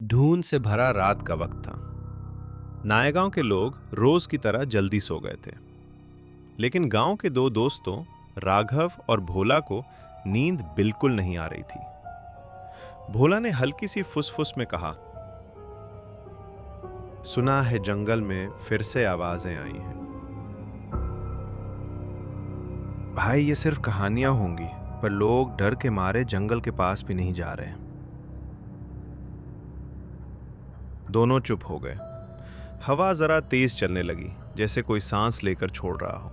धुंध से भरा रात का वक्त था। नायगांव के लोग रोज की तरह जल्दी सो गए थे, लेकिन गांव के दो दोस्तों राघव और भोला को नींद बिल्कुल नहीं आ रही थी। भोला ने हल्की सी फुसफुस में कहा, सुना है जंगल में फिर से आवाजें आई हैं। भाई, ये सिर्फ कहानियां होंगी, पर लोग डर के मारे जंगल के पास भी नहीं जा रहे। दोनों चुप हो गए। हवा जरा तेज चलने लगी, जैसे कोई सांस लेकर छोड़ रहा हो।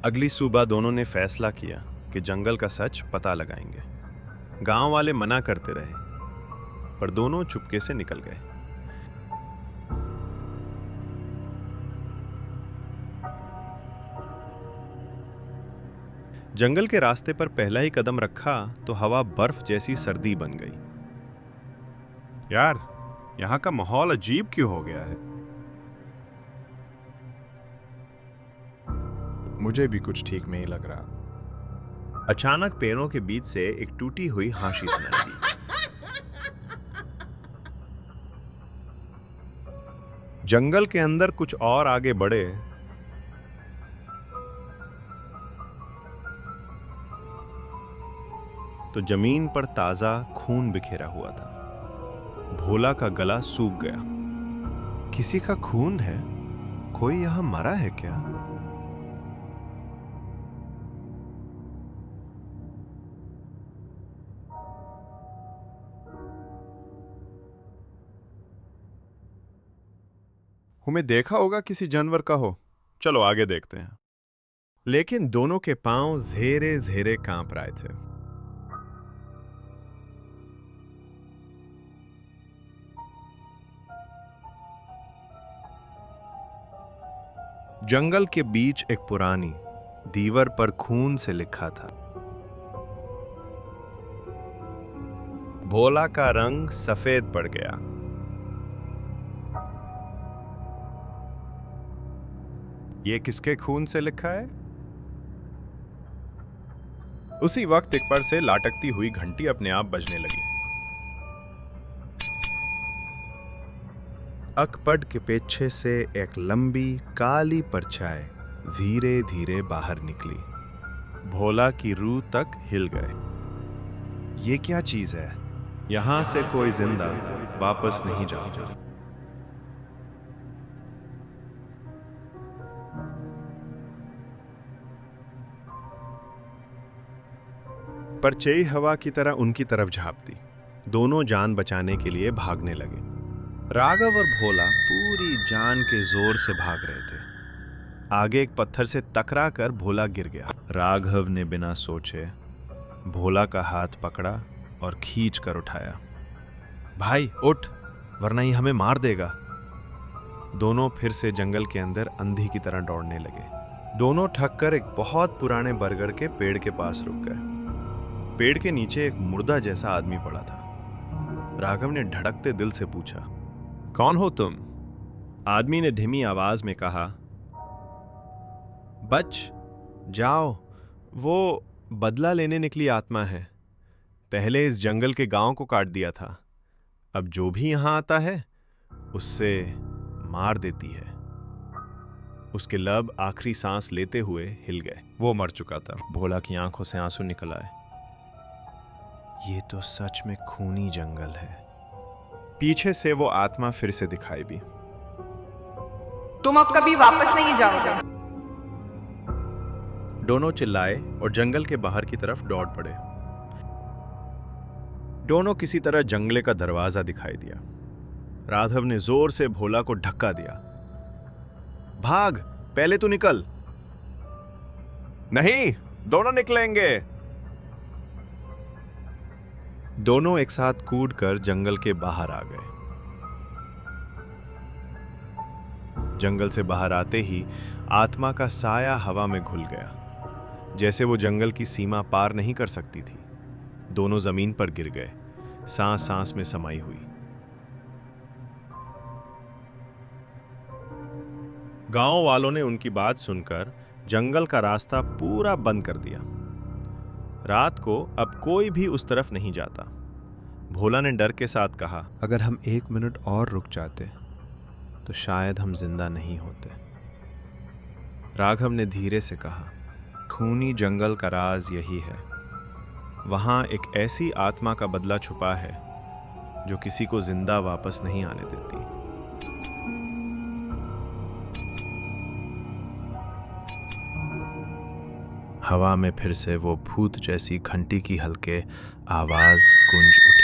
अगली सुबह दोनों ने फैसला किया कि जंगल का सच पता लगाएंगे। गांव वाले मना करते रहे, पर दोनों चुपके से निकल गए। जंगल के रास्ते पर पहला ही कदम रखा तो हवा बर्फ जैसी सर्दी बन गई। यार, यहां का माहौल अजीब क्यों हो गया है? मुझे भी कुछ ठीक नहीं लग रहा। अचानक पेड़ों के बीच से एक टूटी हुई हाशी सुनाई दी। जंगल के अंदर कुछ और आगे बढ़े तो जमीन पर ताजा खून बिखेरा हुआ था। भोला का गला सूख गया। किसी का खून है? कोई यहां मरा है क्या? हमें देखा होगा किसी जानवर का हो। चलो आगे देखते हैं। लेकिन दोनों के पांव झेरे झेरे कांप रहे थे। जंगल के बीच एक पुरानी दीवार पर खून से लिखा था, भोला का रंग सफेद पड़ गया। ये किसके खून से लिखा है? उसी वक्त एक पर से लाटकती हुई घंटी अपने आप बजने लगी। अकपट के पीछे से एक लंबी काली परछाई धीरे धीरे बाहर निकली। भोला की रूह तक हिल गए। ये क्या चीज है? यहां से कोई जिंदा वापस नहीं जाता। परछाई हवा की तरह उनकी तरफ झांकती। दोनों जान बचाने के लिए भागने लगे। राघव और भोला पूरी जान के जोर से भाग रहे थे। आगे एक पत्थर से टकरा कर भोला गिर गया। राघव ने बिना सोचे भोला का हाथ पकड़ा और खींच कर उठाया। भाई उठ, वरना ये हमें मार देगा। दोनों फिर से जंगल के अंदर अंधी की तरह दौड़ने लगे। दोनों थक कर एक बहुत पुराने बरगद के पेड़ के पास रुक गए। पेड़ के नीचे एक मुर्दा जैसा आदमी पड़ा था। राघव ने धड़कते दिल से पूछा, कौन हो तुम? आदमी ने धीमी आवाज में कहा, बच जाओ, वो बदला लेने निकली आत्मा है। पहले इस जंगल के गांव को काट दिया था, अब जो भी यहां आता है उससे मार देती है। उसके लब आखिरी सांस लेते हुए हिल गए। वो मर चुका था। भोला की आंखों से आंसू निकल आए। ये तो सच में खूनी जंगल है। पीछे से वो आत्मा फिर से दिखाई दी। तुम अब कभी वापस नहीं जाओगे। दोनों चिल्लाए और जंगल के बाहर की तरफ दौड़ पड़े। दोनों किसी तरह जंगले का दरवाजा दिखाई दिया। राघव ने जोर से भोला को धक्का दिया। भाग, पहले तो निकल। नहीं, दोनों निकलेंगे। दोनों एक साथ कूदकर जंगल के बाहर आ गए। जंगल से बाहर आते ही आत्मा का साया हवा में घुल गया, जैसे वो जंगल की सीमा पार नहीं कर सकती थी। दोनों जमीन पर गिर गए, सांस सांस में समाई हुई। गांव वालों ने उनकी बात सुनकर जंगल का रास्ता पूरा बंद कर दिया। रात को अब कोई भी उस तरफ नहीं जाता। भोला ने डर के साथ कहा, अगर हम 1 मिनट और रुक जाते तो शायद हम जिंदा नहीं होते। राघव ने धीरे से कहा, खूनी जंगल का राज यही है। वहां एक ऐसी आत्मा का बदला छुपा है जो किसी को जिंदा वापस नहीं आने देती। हवा में फिर से वो भूत जैसी घंटी की हल्के आवाज गूंज उठी।